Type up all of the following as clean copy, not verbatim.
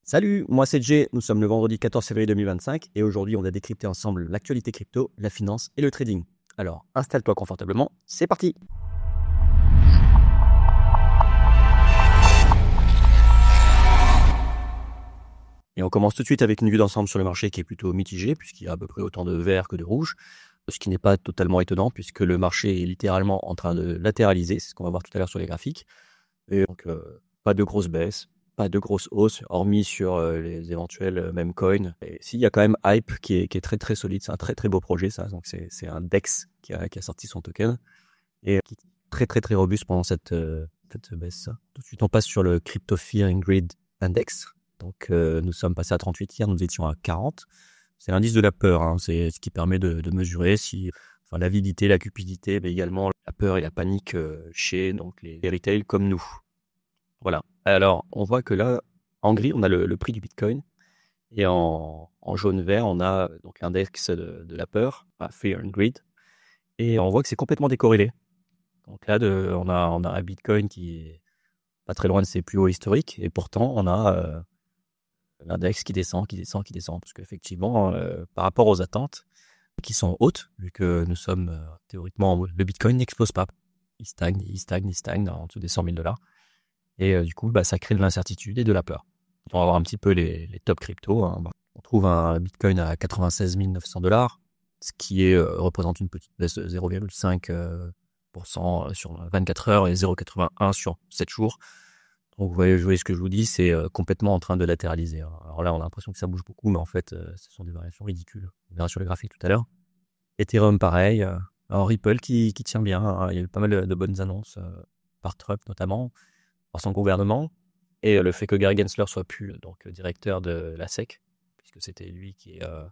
Salut, moi c'est Jay, nous sommes le vendredi 14 février 2025 et aujourd'hui on a décrypté ensemble l'actualité crypto, la finance et le trading. Alors installe-toi confortablement, c'est parti. Et on commence tout de suite avec une vue d'ensemble sur le marché qui est plutôt mitigée puisqu'il y a à peu près autant de vert que de rouge, ce qui n'est pas totalement étonnant puisque le marché est littéralement en train de latéraliser, c'est ce qu'on va voir tout à l'heure sur les graphiques. Et donc pas de grosses baisses. Pas de grosses hausses, hormis sur les éventuels meme coins. Et s'il y a quand même Hype qui est très très solide, c'est un très très beau projet ça. Donc c'est un DEX qui a sorti son token et qui est très très très robuste pendant cette baisse. Ça. Tout de suite on passe sur le Crypto Fear and Greed Index. Donc nous sommes passés à 38 hier, nous étions à 40. C'est l'indice de la peur, hein. C'est ce qui permet de mesurer si l'avidité, la cupidité, mais également la peur et la panique chez donc les retail comme nous. Voilà. Alors, on voit que là, en gris, on a le prix du Bitcoin. Et en jaune-vert, on a donc l'index de la peur, Fear and Greed. Et on voit que c'est complètement décorrélé. Donc là, on a un Bitcoin qui est pas très loin de ses plus hauts historiques. Et pourtant, on a l'index qui descend. Parce qu'effectivement, par rapport aux attentes, qui sont hautes, vu que nous sommes théoriquement, le Bitcoin n'explose pas. Il stagne en dessous des $100 000. Et du coup, ça crée de l'incertitude et de la peur. On va voir un petit peu les top crypto. Hein. On trouve un Bitcoin à 96 900$, ce qui représente une petite baisse de 0,5% sur 24 heures et 0,81 sur 7 jours. Donc vous voyez ce que je vous dis, c'est complètement en train de latéraliser. Hein. Alors là, on a l'impression que ça bouge beaucoup, mais en fait, ce sont des variations ridicules. On verra sur les graphiques tout à l'heure. Ethereum, pareil. Alors Ripple qui tient bien. Hein. Il y a eu pas mal de bonnes annonces par Trump notamment. Par son gouvernement, et le fait que Gary Gensler soit plus donc directeur de la SEC, puisque c'était lui qui a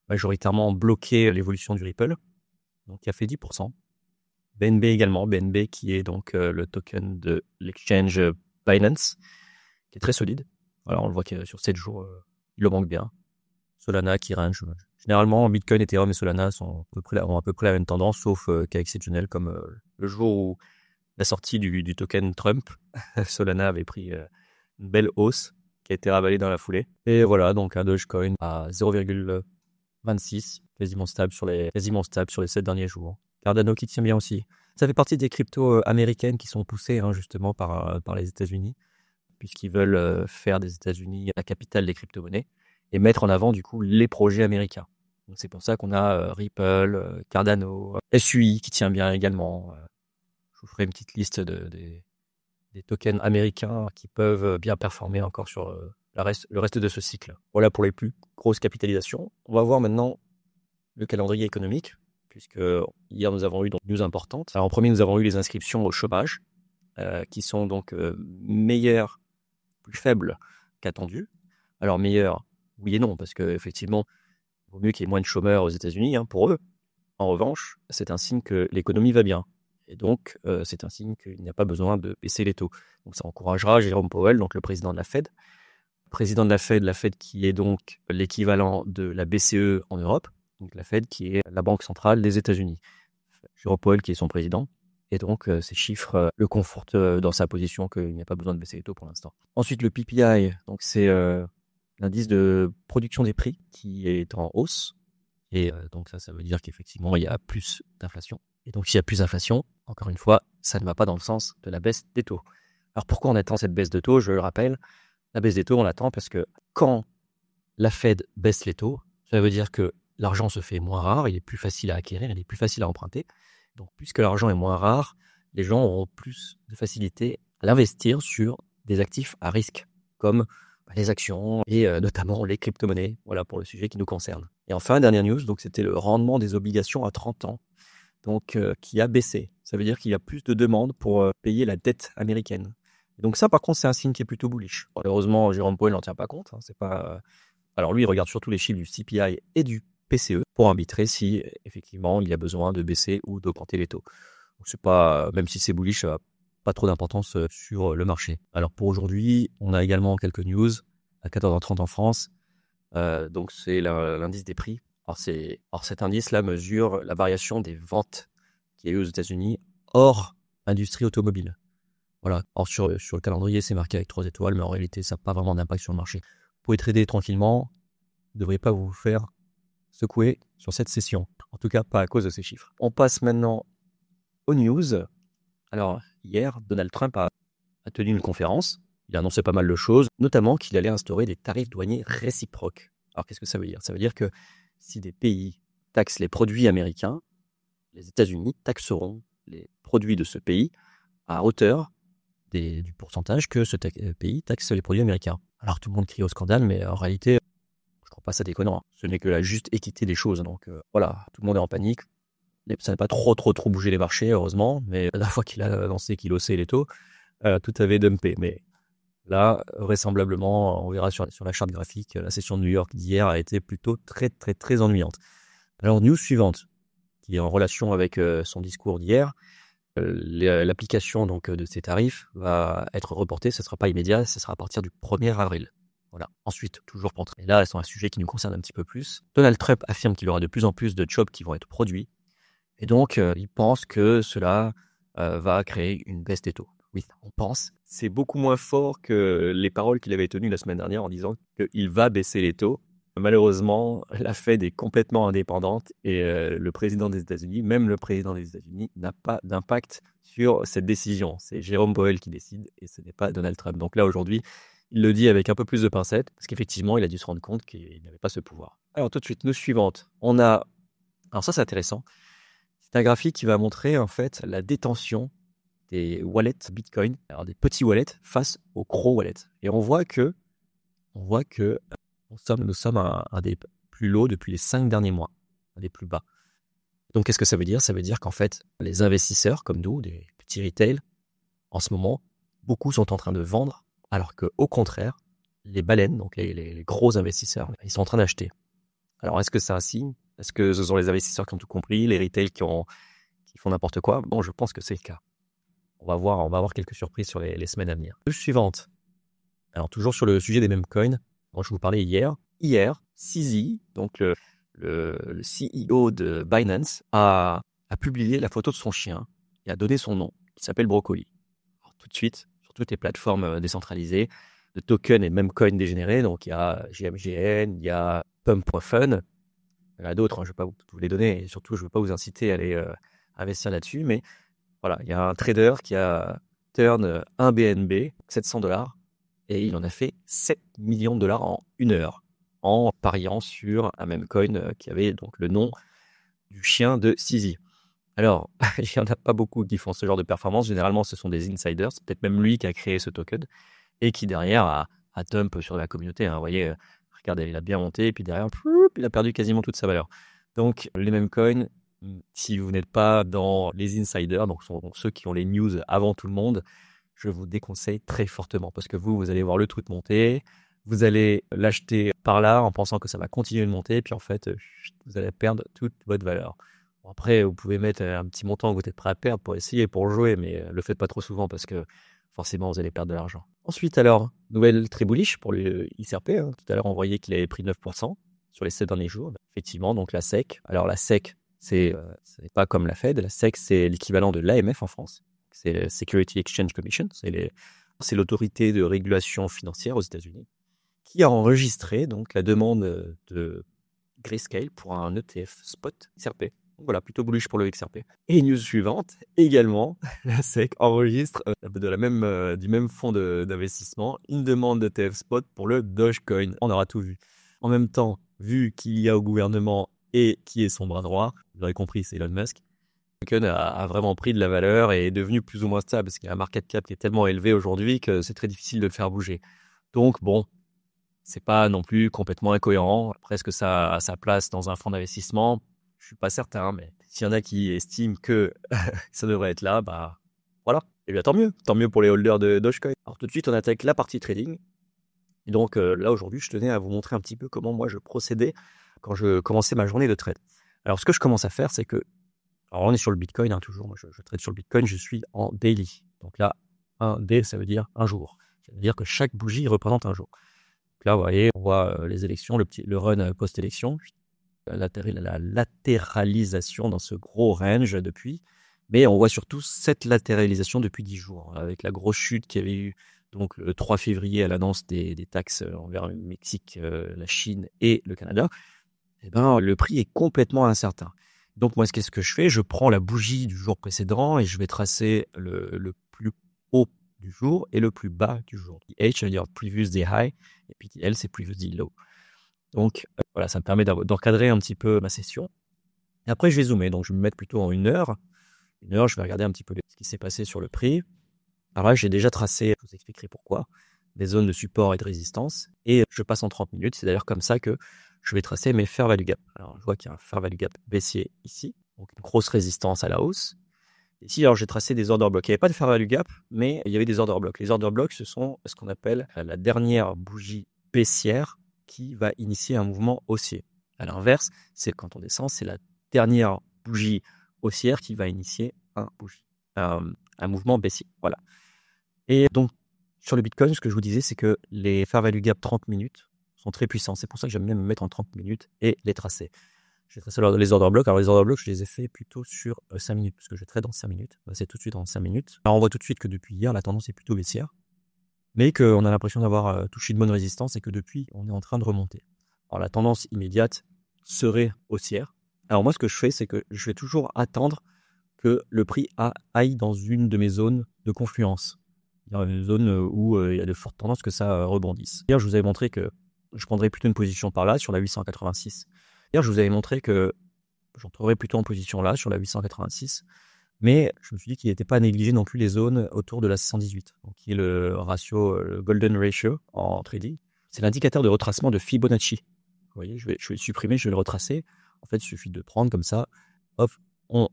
majoritairement bloqué l'évolution du Ripple, donc qui a fait 10%. BNB également, BNB qui est donc le token de l'exchange Binance, qui est très solide. Alors on le voit que sur 7 jours, il le manque bien. Solana qui range. Généralement, Bitcoin, Ethereum et Solana ont à peu près la même tendance, sauf cas exceptionnel comme le jour où la sortie du token Trump, Solana avait pris une belle hausse qui a été ravalée dans la foulée. Et voilà, donc un Dogecoin à 0,26, quasiment stable sur les 7 derniers jours. Cardano qui tient bien aussi. Ça fait partie des cryptos américaines qui sont poussées justement par les États-Unis, puisqu'ils veulent faire des États-Unis la capitale des crypto-monnaies et mettre en avant du coup les projets américains. Donc c'est pour ça qu'on a Ripple, Cardano, SUI qui tient bien également. Je vous ferai une petite liste des tokens américains qui peuvent bien performer encore sur le reste de ce cycle. Voilà pour les plus grosses capitalisations. On va voir maintenant le calendrier économique, puisque hier nous avons eu donc news importantes. Alors en premier, nous avons eu les inscriptions au chômage, qui sont donc meilleures, plus faibles qu'attendues. Alors meilleures, oui et non, parce qu'effectivement, il vaut mieux qu'il y ait moins de chômeurs aux États-Unis pour eux. En revanche, c'est un signe que l'économie va bien. Et donc, c'est un signe qu'il n'y a pas besoin de baisser les taux. Donc, ça encouragera Jérôme Powell, donc le président de la Fed. Président de la Fed qui est donc l'équivalent de la BCE en Europe. Donc, la Fed qui est la banque centrale des États-Unis. Jérôme Powell qui est son président. Et donc, ces chiffres le confortent dans sa position qu'il n'y a pas besoin de baisser les taux pour l'instant. Ensuite, le PPI, donc c'est l'indice de production des prix qui est en hausse. Et donc, ça veut dire qu'effectivement, il y a plus d'inflation. Et donc, s'il y a plus d'inflation, encore une fois, ça ne va pas dans le sens de la baisse des taux. Alors, pourquoi on attend cette baisse de taux ? Je le rappelle, la baisse des taux, on l'attend parce que quand la Fed baisse les taux, ça veut dire que l'argent se fait moins rare, il est plus facile à acquérir, il est plus facile à emprunter. Donc, puisque l'argent est moins rare, les gens auront plus de facilité à l'investir sur des actifs à risque, comme les actions et notamment les crypto-monnaies. Voilà pour le sujet qui nous concerne. Et enfin, dernière news, donc c'était le rendement des obligations à 30 ans. Donc qui a baissé. Ça veut dire qu'il y a plus de demandes pour payer la dette américaine. Et donc ça, par contre, c'est un signe qui est plutôt bullish. Malheureusement, Jérôme Powell n'en tient pas compte. Hein, c'est pas. Alors lui, il regarde surtout les chiffres du CPI et du PCE pour arbitrer si effectivement il y a besoin de baisser ou d'augmenter les taux. Donc c'est pas, même si c'est bullish, ça n'a pas trop d'importance sur le marché. Alors pour aujourd'hui, on a également quelques news à 14h30 en France. Donc c'est l'indice des prix. Alors cet indice-là mesure la variation des ventes qu'il y a eu aux États-Unis hors industrie automobile. Voilà. Alors sur le calendrier, c'est marqué avec 3 étoiles, mais en réalité, ça n'a pas vraiment d'impact sur le marché. Vous pouvez trader tranquillement. Vous ne devriez pas vous faire secouer sur cette session. En tout cas, pas à cause de ces chiffres. On passe maintenant aux news. Alors, hier, Donald Trump a tenu une conférence. Il a annoncé pas mal de choses, notamment qu'il allait instaurer des tarifs douaniers réciproques. Alors, qu'est-ce que ça veut dire? Ça veut dire que si des pays taxent les produits américains, les États-Unis taxeront les produits de ce pays à hauteur du pourcentage que ce pays taxe les produits américains. Alors, tout le monde crie au scandale, mais en réalité, je ne trouve pas ça déconnant. Ce n'est que la juste équité des choses. Donc, voilà, tout le monde est en panique. Ça n'a pas trop bougé les marchés, heureusement, mais la fois qu'il a annoncé qu'il haussait les taux, tout avait dumpé. Mais là, vraisemblablement, on verra sur la charte graphique, la session de New York d'hier a été plutôt très ennuyante. Alors, news suivante, qui est en relation avec son discours d'hier, l'application donc de ces tarifs va être reportée, ce ne sera pas immédiat, ce sera à partir du 1er avril. Voilà. Ensuite, toujours pour et là, c'est un sujet qui nous concerne un petit peu plus. Donald Trump affirme qu'il y aura de plus en plus de jobs qui vont être produits, et donc il pense que cela va créer une baisse des taux. Oui, on pense. C'est beaucoup moins fort que les paroles qu'il avait tenues la semaine dernière en disant qu'il va baisser les taux. Malheureusement, la Fed est complètement indépendante et le président des États-Unis, même le président des États-Unis, n'a pas d'impact sur cette décision. C'est Jérôme Powell qui décide et ce n'est pas Donald Trump. Donc là, aujourd'hui, il le dit avec un peu plus de pincettes parce qu'effectivement, il a dû se rendre compte qu'il n'avait pas ce pouvoir. Alors tout de suite, news suivante. Alors ça, c'est intéressant. C'est un graphique qui va montrer en fait la détention des wallets Bitcoin, alors des petits wallets face aux gros wallets. Et on voit que nous sommes à un des plus lots depuis les 5 derniers mois, un des plus bas. Donc qu'est-ce que ça veut dire? Ça veut dire qu'en fait, les investisseurs comme nous, des petits retail, en ce moment, beaucoup sont en train de vendre, alors qu'au contraire, les baleines, donc les gros investisseurs, ils sont en train d'acheter. Alors est-ce que c'est un signe? Est-ce que ce sont les investisseurs qui ont tout compris, les retail qui font n'importe quoi? Bon, je pense que c'est le cas. On va voir quelques surprises sur les semaines à venir. Suivante. Alors toujours sur le sujet des meme coins, dont je vous parlais hier. Hier, CZ, donc le CEO de Binance, a publié la photo de son chien et a donné son nom, qui s'appelle Broccoli. Alors, tout de suite, sur toutes les plateformes décentralisées, de tokens et meme coins dégénérés, donc il y a GMGN, il y a Pump.fun, il y en a d'autres, je ne vais pas vous les donner, et surtout je ne veux pas vous inciter à aller investir là-dessus, mais voilà, il y a un trader qui a turn un BNB, $700, et il en a fait 7 millions de dollars en 1 heure, en pariant sur un meme coin qui avait donc le nom du chien de CZ. Alors, il n'y en a pas beaucoup qui font ce genre de performance. Généralement, ce sont des insiders. C'est peut-être même lui qui a créé ce token et qui, derrière, a dump sur la communauté. Vous voyez, regardez, il a bien monté et puis derrière, il a perdu quasiment toute sa valeur. Donc, les meme coins, si vous n'êtes pas dans les insiders, donc ceux qui ont les news avant tout le monde, je vous déconseille très fortement parce que vous allez voir le truc monter, vous allez l'acheter par là en pensant que ça va continuer de monter, puis en fait, vous allez perdre toute votre valeur. Bon, après, vous pouvez mettre un petit montant que vous êtes prêt à perdre pour essayer, pour jouer, mais le faites pas trop souvent parce que forcément, vous allez perdre de l'argent. Ensuite, alors, nouvelle très bullish pour le XRP. Tout à l'heure, on voyait qu'il avait pris 9% sur les 7 derniers jours. Effectivement, donc la SEC. Alors, la SEC, ce n'est pas comme la Fed. La SEC, c'est l'équivalent de l'AMF en France. C'est le Security Exchange Commission. C'est l'autorité de régulation financière aux États-Unis qui a enregistré donc la demande de Grayscale pour un ETF spot XRP. Donc voilà, plutôt bullish pour le XRP. Et news suivante, également, la SEC enregistre du même fonds d'investissement une demande d'ETF spot pour le Dogecoin. On aura tout vu. En même temps, vu qu'il y a au gouvernement et qui est son bras droit, vous aurez compris, c'est Elon Musk, le token a vraiment pris de la valeur et est devenu plus ou moins stable parce qu'il y a un market cap qui est tellement élevé aujourd'hui que c'est très difficile de le faire bouger. Donc bon, c'est pas non plus complètement incohérent. Après, est-ce que ça a sa place dans un fonds d'investissement? Je suis pas certain, mais s'il y en a qui estiment que ça devrait être là, bah voilà. Et bien tant mieux pour les holders de Dogecoin. Alors tout de suite, on attaque la partie trading. Et donc là aujourd'hui, je tenais à vous montrer un petit peu comment moi je procédais quand je commençais ma journée de trade. Alors ce que je commence à faire, c'est que, alors on est sur le Bitcoin toujours. Moi, je trade sur le Bitcoin, je suis en daily. Donc là, un day, ça veut dire un jour. Ça veut dire que chaque bougie représente un jour. Donc là, vous voyez, on voit les élections, le run post-élection, la latéralisation dans ce gros range depuis. Mais on voit surtout cette latéralisation depuis 10 jours, avec la grosse chute qu'il y avait eu donc le 3 février à l'annonce des taxes envers le Mexique, la Chine et le Canada. Eh ben, le prix est complètement incertain. Donc moi, qu'est-ce que je fais? Je prends la bougie du jour précédent et je vais tracer le plus haut du jour et le plus bas du jour. H, ça veut dire previous day high, et puis L, c'est previous day low. Donc voilà, ça me permet d'encadrer un petit peu ma session. Et après, je vais zoomer. Donc je vais me mettre plutôt en 1 heure. 1 heure, je vais regarder un petit peu ce qui s'est passé sur le prix. Alors là, j'ai déjà tracé, je vous expliquerai pourquoi, des zones de support et de résistance. Et je passe en 30 minutes. C'est d'ailleurs comme ça que je vais tracer mes fair value gap. Alors, je vois qu'il y a un fair value gap baissier ici, donc une grosse résistance à la hausse. Ici, alors j'ai tracé des order blocks. Il n'y avait pas de fair value gap, mais il y avait des order blocks. Les order blocks, ce sont ce qu'on appelle la dernière bougie baissière qui va initier un mouvement haussier. À l'inverse, c'est quand on descend, c'est la dernière bougie haussière qui va initier un mouvement baissier. Voilà. Et donc, sur le Bitcoin, ce que je vous disais, c'est que les fair value gap 30 minutes sont très puissants. C'est pour ça que j'aime bien me mettre en 30 minutes et les tracer. J'ai tracé les order blocks. Alors, les order blocks, je les ai fait plutôt sur 5 minutes, parce que je trade dans 5 minutes. C'est tout de suite en 5 minutes. Alors, on voit tout de suite que depuis hier, la tendance est plutôt baissière, mais qu'on a l'impression d'avoir touché une bonne résistance et que depuis, on est en train de remonter. Alors, la tendance immédiate serait haussière. Alors, moi, ce que je fais, c'est que je vais toujours attendre que le prix aille dans une de mes zones de confluence. Il y a une zone où il y a de fortes tendances que ça rebondisse. Hier, je vous avais montré que je prendrais plutôt une position par là, sur la 886. Hier, je vous avais montré que j'entrerais plutôt en position là, sur la 886. Mais je me suis dit qu'il n'était pas à négliger non plus les zones autour de la 618, donc qui est le ratio, le golden ratio en trading. C'est l'indicateur de retracement de Fibonacci. Vous voyez, je vais le supprimer, je vais le retracer. En fait, il suffit de prendre comme ça, hop, on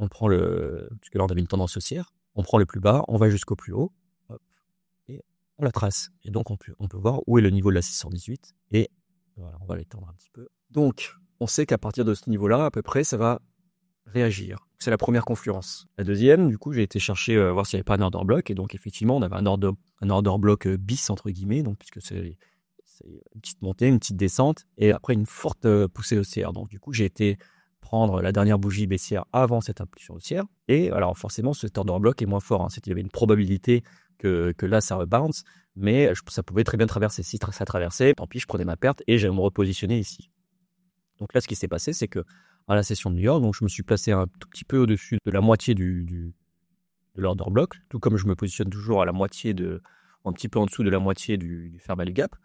prend parce que là, on avait une tendance haussière, on prend le plus bas, on va jusqu'au plus haut, hop, et on la trace. Et donc, on peut voir où est le niveau de la 618, et voilà, on va l'étendre un petit peu. Donc, on sait qu'à partir de ce niveau-là, à peu près, ça va réagir. C'est la première confluence. La deuxième, du coup, j'ai été chercher, voir s'il n'y avait pas un order block, et donc, effectivement, on avait un order block bis, entre guillemets, donc, puisque c'est une petite montée, une petite descente, et après, une forte poussée haussière. Donc, du coup, j'ai été prendre la dernière bougie baissière avant cette impulsion haussière. Et alors forcément, cet order block est moins fort. Il y avait une probabilité que là, ça rebounce, mais ça pouvait très bien traverser. Si ça traversait, tant pis, je prenais ma perte et j'allais me repositionner ici. Donc là, ce qui s'est passé, c'est que à la session de New York, donc je me suis placé un tout petit peu au-dessus de la moitié de l'order block, tout comme je me positionne toujours à la moitié un petit peu en dessous de la moitié du fair value gap.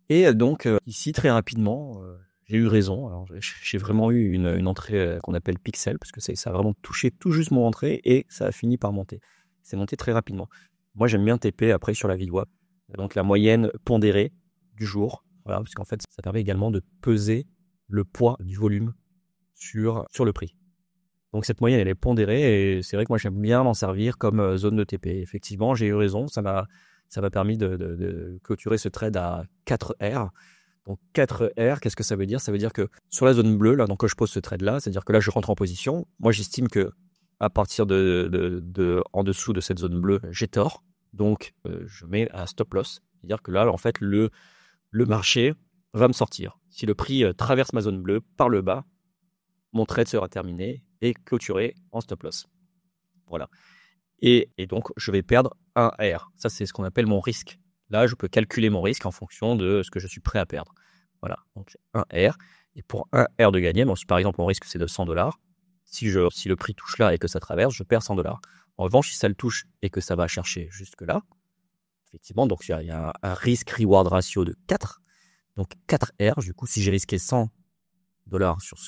Et donc ici, très rapidement, j'ai eu raison. Alors, j'ai vraiment eu une entrée qu'on appelle pixel, parce que ça a vraiment touché tout juste mon entrée et ça a fini par monter. C'est monté très rapidement. Moi, j'aime bien TP après sur la VWAP, donc la moyenne pondérée du jour. Voilà, parce qu'en fait, ça permet également de peser le poids du volume sur le prix. Donc cette moyenne, elle est pondérée et c'est vrai que moi, j'aime bien m'en servir comme zone de TP. Effectivement, j'ai eu raison. Ça m'a permis de clôturer ce trade à 4R. Donc 4R, qu'est-ce que ça veut dire? Ça veut dire que sur la zone bleue, là, donc quand je pose ce trade-là, c'est-à-dire que là, je rentre en position. Moi, j'estime que à partir en dessous de cette zone bleue, j'ai tort. Donc, je mets un stop loss. C'est-à-dire que là, en fait, le marché va me sortir. Si le prix traverse ma zone bleue par le bas, mon trade sera terminé et clôturé en stop loss. Voilà. Et donc, je vais perdre un R. Ça, c'est ce qu'on appelle mon risque. Là, je peux calculer mon risque en fonction de ce que je suis prêt à perdre. Voilà, donc j'ai un R. Et pour un R de gagner, si par exemple mon risque c'est de $100, si le prix touche là et que ça traverse, je perds $100. En revanche, si ça le touche et que ça va chercher jusque là, effectivement, donc il y a un risque-reward ratio de 4. Donc 4 R, du coup, si j'ai risqué $100 sur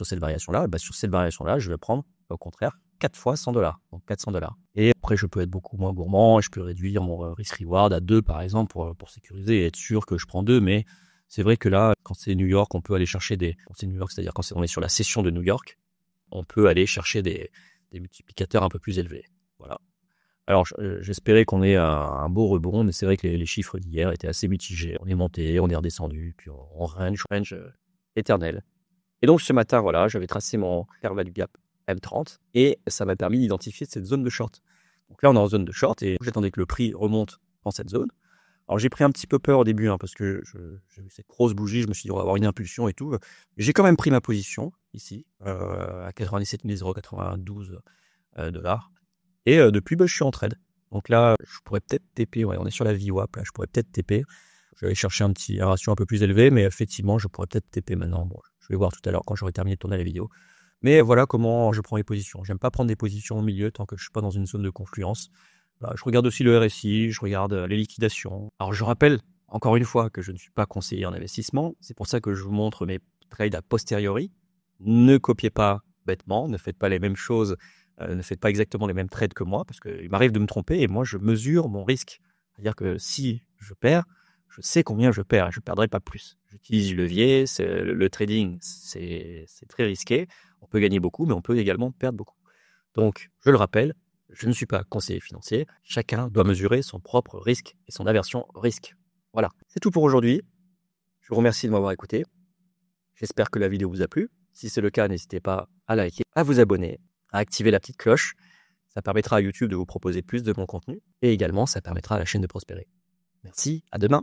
cette variation-là, sur cette variation-là, je vais prendre au contraire 4 fois $100, donc $400. Et après, je peux être beaucoup moins gourmand, je peux réduire mon risk-reward à 2 par exemple pour sécuriser et être sûr que je prends 2. Mais c'est vrai que là, quand c'est New York, on peut aller chercher quand c'est New York, c'est-à-dire quand on est sur la session de New York, on peut aller chercher des multiplicateurs un peu plus élevés. Voilà. Alors, j'espérais qu'on ait un beau rebond, mais c'est vrai que les chiffres d'hier étaient assez mitigés. On est monté, on est redescendu, puis on range éternel. Et donc, ce matin, voilà, j'avais tracé mon fair value gap M30 et ça m'a permis d'identifier cette zone de short. Donc là, on est en zone de short et j'attendais que le prix remonte dans cette zone. Alors, j'ai pris un petit peu peur au début parce que j'ai vu cette grosse bougie, je me suis dit, on va avoir une impulsion et tout. J'ai quand même pris ma position ici, à 97 092 dollars. Et depuis, je suis en trade. Donc là, je pourrais peut-être TP. Ouais, on est sur la VWAP. Là, je pourrais peut-être TP. Je vais aller chercher un ratio un peu plus élevé, mais effectivement, je pourrais peut-être TP maintenant. Bon, je vais voir tout à l'heure quand j'aurai terminé de tourner la vidéo. Mais voilà comment je prends les positions. J'aime pas prendre des positions au milieu tant que je suis pas dans une zone de confluence. Je regarde aussi le RSI, je regarde les liquidations. Alors je rappelle encore une fois que je ne suis pas conseiller en investissement. C'est pour ça que je vous montre mes trades a posteriori. Ne copiez pas bêtement, ne faites pas les mêmes choses, ne faites pas exactement les mêmes trades que moi, parce qu'il m'arrive de me tromper et moi je mesure mon risque. C'est-à-dire que si je perds, je sais combien je perds et je ne perdrai pas plus. J'utilise du levier, le trading c'est très risqué. On peut gagner beaucoup, mais on peut également perdre beaucoup. Donc, je le rappelle, je ne suis pas conseiller financier. Chacun doit mesurer son propre risque et son aversion au risque. Voilà, c'est tout pour aujourd'hui. Je vous remercie de m'avoir écouté. J'espère que la vidéo vous a plu. Si c'est le cas, n'hésitez pas à liker, à vous abonner, à activer la petite cloche. Ça permettra à YouTube de vous proposer plus de mon contenu et également ça permettra à la chaîne de prospérer. Merci, à demain.